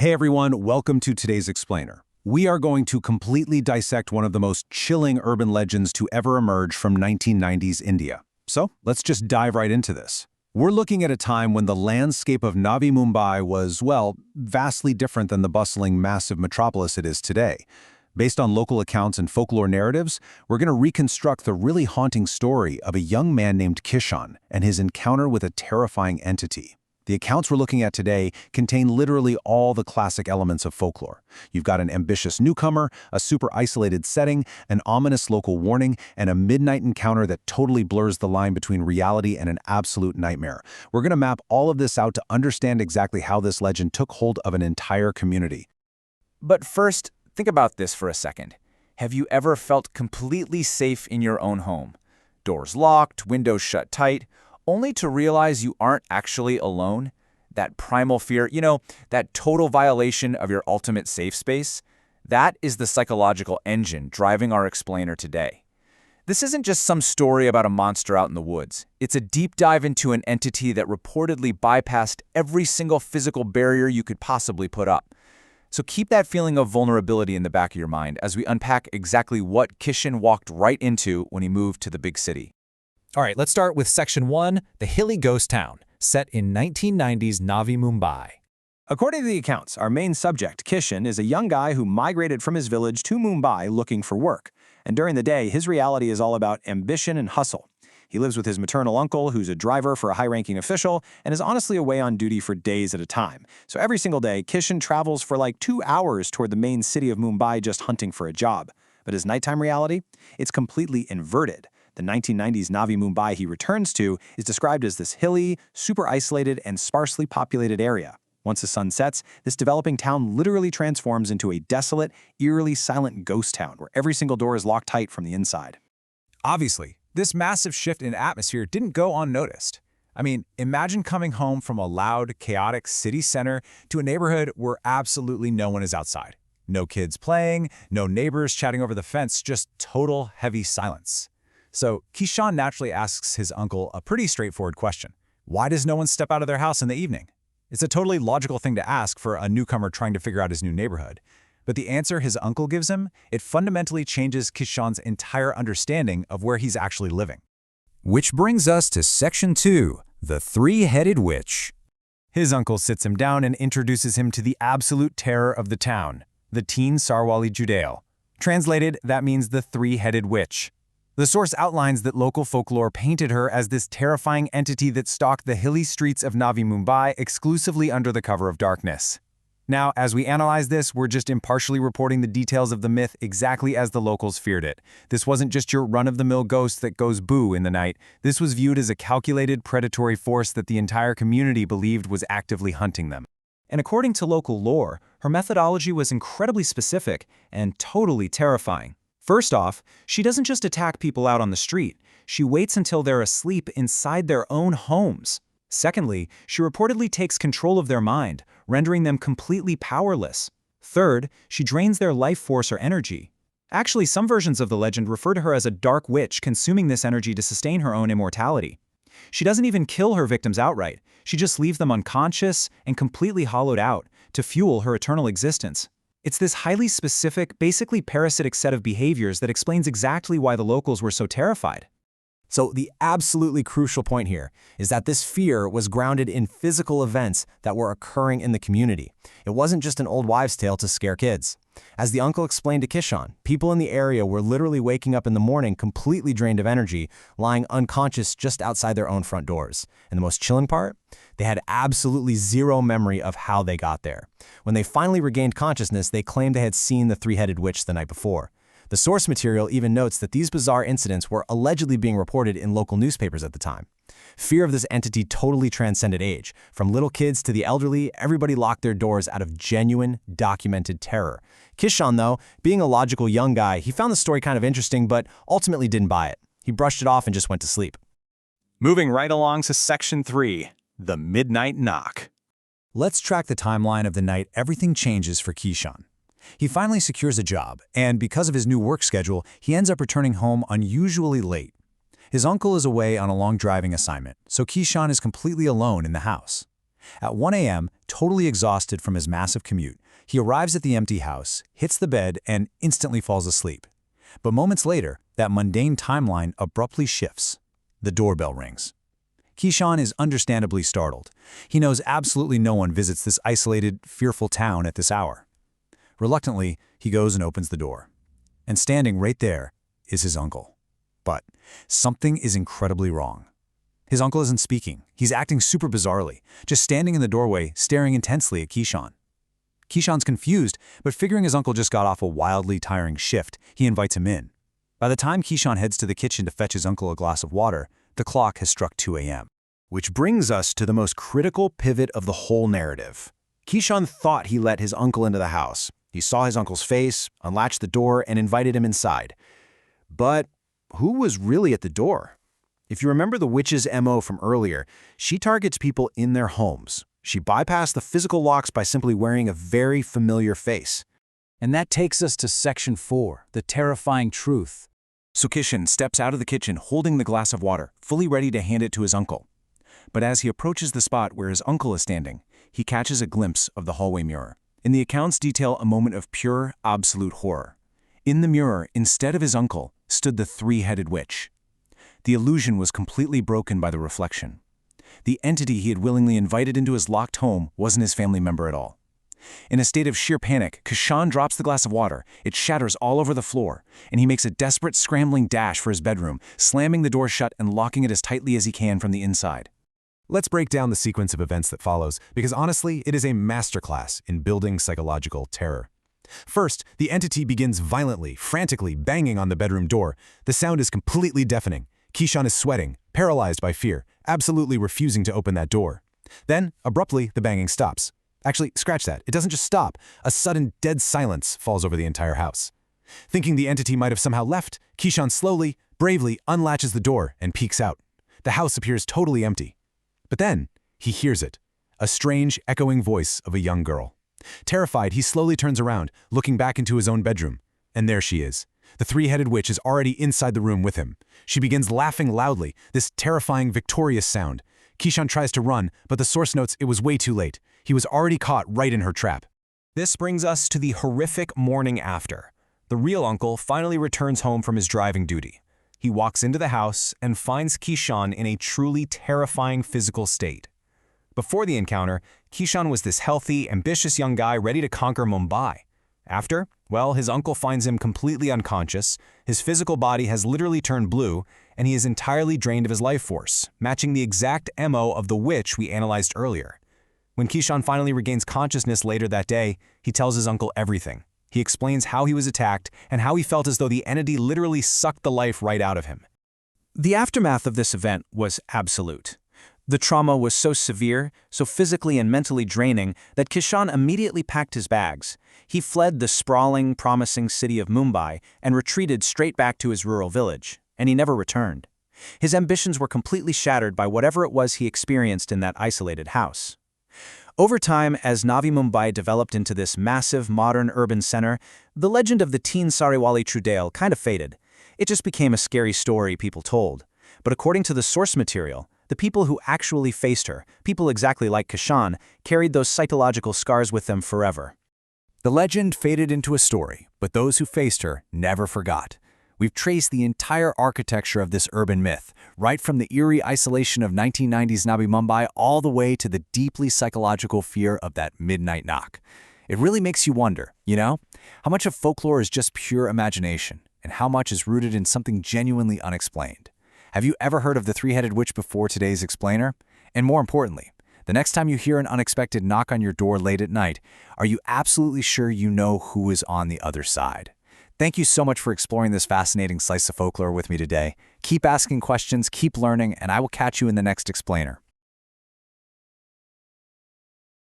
Hey everyone, welcome to today's Explainer. We are going to completely dissect one of the most chilling urban legends to ever emerge from 1990s India. So let's just dive right into this. We're looking at a time when the landscape of Navi Mumbai was, well, vastly different than the bustling, massive metropolis it is today. Based on local accounts and folklore narratives, we're going to reconstruct the really haunting story of a young man named Kishan and his encounter with a terrifying entity. The accounts we're looking at today contain literally all the classic elements of folklore. You've got an ambitious newcomer, a super isolated setting, an ominous local warning, and a midnight encounter that totally blurs the line between reality and an absolute nightmare. We're going to map all of this out to understand exactly how this legend took hold of an entire community. But first, think about this for a second. Have you ever felt completely safe in your own home? Doors locked, windows shut tight, only to realize you aren't actually alone? That primal fear, that total violation of your ultimate safe space? That is the psychological engine driving our explainer today. This isn't just some story about a monster out in the woods. It's a deep dive into an entity that reportedly bypassed every single physical barrier you could possibly put up. So keep that feeling of vulnerability in the back of your mind as we unpack exactly what Kishan walked right into when he moved to the big city. All right, let's start with Section 1, the hilly ghost town, set in 1990s Navi Mumbai. According to the accounts, our main subject, Kishan, is a young guy who migrated from his village to Mumbai looking for work. And during the day, his reality is all about ambition and hustle. He lives with his maternal uncle, who's a driver for a high-ranking official, and is honestly away on duty for days at a time. So every single day, Kishan travels for like 2 hours toward the main city of Mumbai just hunting for a job. But his nighttime reality? It's completely inverted. The 1990s Navi Mumbai he returns to is described as this hilly, super isolated, and sparsely populated area. Once the sun sets, this developing town literally transforms into a desolate, eerily silent ghost town where every single door is locked tight from the inside. Obviously, this massive shift in atmosphere didn't go unnoticed. I mean, imagine coming home from a loud, chaotic city center to a neighborhood where absolutely no one is outside. No kids playing, no neighbors chatting over the fence, just total heavy silence. So Kishan naturally asks his uncle a pretty straightforward question. Why does no one step out of their house in the evening? It's a totally logical thing to ask for a newcomer trying to figure out his new neighborhood. But the answer his uncle gives him, it fundamentally changes Kishan's entire understanding of where he's actually living. Which brings us to Section 2, the three-headed witch. His uncle sits him down and introduces him to the absolute terror of the town, the teen Sar Wali Chudail. Translated, that means the three-headed witch. The source outlines that local folklore painted her as this terrifying entity that stalked the hilly streets of Navi Mumbai exclusively under the cover of darkness. Now, as we analyze this, we're just impartially reporting the details of the myth exactly as the locals feared it. This wasn't just your run-of-the-mill ghost that goes boo in the night. This was viewed as a calculated, predatory force that the entire community believed was actively hunting them. And according to local lore, her methodology was incredibly specific and totally terrifying. First off, she doesn't just attack people out on the street. She waits until they're asleep inside their own homes. Secondly, she reportedly takes control of their mind, rendering them completely powerless. Third, she drains their life force or energy. Actually, some versions of the legend refer to her as a dark witch consuming this energy to sustain her own immortality. She doesn't even kill her victims outright. She just leaves them unconscious and completely hollowed out to fuel her eternal existence. It's this highly specific, basically parasitic set of behaviors that explains exactly why the locals were so terrified. So the absolutely crucial point here is that this fear was grounded in physical events that were occurring in the community. It wasn't just an old wives' tale to scare kids. As the uncle explained to Kishan, people in the area were literally waking up in the morning completely drained of energy, lying unconscious just outside their own front doors. And the most chilling part? They had absolutely zero memory of how they got there. When they finally regained consciousness, they claimed they had seen the three-headed witch the night before. The source material even notes that these bizarre incidents were allegedly being reported in local newspapers at the time. Fear of this entity totally transcended age. From little kids to the elderly, everybody locked their doors out of genuine, documented terror. Kishan, though, being a logical young guy, he found the story kind of interesting, but ultimately didn't buy it. He brushed it off and just went to sleep. Moving right along to Section 3, the midnight knock. Let's track the timeline of the night everything changes for Kishan. He finally secures a job, and because of his new work schedule, he ends up returning home unusually late. His uncle is away on a long driving assignment, so Kishan is completely alone in the house. At 1 a.m., totally exhausted from his massive commute, he arrives at the empty house, hits the bed, and instantly falls asleep. But moments later, that mundane timeline abruptly shifts. The doorbell rings. Keyshawn is understandably startled. He knows absolutely no one visits this isolated, fearful town at this hour. Reluctantly, he goes and opens the door. And standing right there is his uncle. But something is incredibly wrong. His uncle isn't speaking. He's acting super bizarrely, just standing in the doorway, staring intensely at Keyshawn. Keyshawn's confused, but figuring his uncle just got off a wildly tiring shift, he invites him in. By the time Keyshawn heads to the kitchen to fetch his uncle a glass of water, the clock has struck 2 a.m. Which brings us to the most critical pivot of the whole narrative. Keyshawn thought he let his uncle into the house. He saw his uncle's face, unlatched the door, and invited him inside. But who was really at the door? If you remember the witch's MO from earlier, she targets people in their homes. She bypassed the physical locks by simply wearing a very familiar face. And that takes us to Section 4, the terrifying truth. So Kishan steps out of the kitchen holding the glass of water, fully ready to hand it to his uncle. But as he approaches the spot where his uncle is standing, he catches a glimpse of the hallway mirror. And the accounts detail a moment of pure, absolute horror. In the mirror, instead of his uncle, stood the three-headed witch. The illusion was completely broken by the reflection. The entity he had willingly invited into his locked home wasn't his family member at all. In a state of sheer panic, Keyshawn drops the glass of water. It shatters all over the floor, and he makes a desperate, scrambling dash for his bedroom, slamming the door shut and locking it as tightly as he can from the inside. Let's break down the sequence of events that follows, because honestly, it is a masterclass in building psychological terror. First, the entity begins violently, frantically banging on the bedroom door. The sound is completely deafening. Keyshawn is sweating, paralyzed by fear, absolutely refusing to open that door. Then, abruptly, the banging stops. Actually, scratch that. It doesn't just stop. A sudden, dead silence falls over the entire house. Thinking the entity might have somehow left, Keyshawn slowly, bravely unlatches the door and peeks out. The house appears totally empty. But then, he hears it. A strange, echoing voice of a young girl. Terrified, he slowly turns around, looking back into his own bedroom. And there she is. The three-headed witch is already inside the room with him. She begins laughing loudly, this terrifying, victorious sound. Keyshawn tries to run, but the source notes it was way too late. He was already caught right in her trap. This brings us to the horrific morning after. The real uncle finally returns home from his driving duty. He walks into the house and finds Keyshawn in a truly terrifying physical state. Before the encounter, Keyshawn was this healthy, ambitious young guy ready to conquer Mumbai. After, well, his uncle finds him completely unconscious, his physical body has literally turned blue, and he is entirely drained of his life force, matching the exact MO of the witch we analyzed earlier. When Keyshawn finally regains consciousness later that day, he tells his uncle everything. He explains how he was attacked and how he felt as though the entity literally sucked the life right out of him. The aftermath of this event was absolute. The trauma was so severe, so physically and mentally draining, that Keyshawn immediately packed his bags. He fled the sprawling, promising city of Mumbai and retreated straight back to his rural village, and he never returned. His ambitions were completely shattered by whatever it was he experienced in that isolated house. Over time, as Navi Mumbai developed into this massive, modern urban center, the legend of the teen Sar Wali Chudail kind of faded. It just became a scary story people told. But according to the source material, the people who actually faced her, people exactly like Keyshawn, carried those psychological scars with them forever. The legend faded into a story, but those who faced her never forgot. We've traced the entire architecture of this urban myth, right from the eerie isolation of 1990s Navi Mumbai all the way to the deeply psychological fear of that midnight knock. It really makes you wonder, how much of folklore is just pure imagination, and how much is rooted in something genuinely unexplained. Have you ever heard of the three-headed witch before today's explainer? And more importantly, the next time you hear an unexpected knock on your door late at night, are you absolutely sure you know who is on the other side? Thank you so much for exploring this fascinating slice of folklore with me today. Keep asking questions, keep learning, and I will catch you in the next explainer.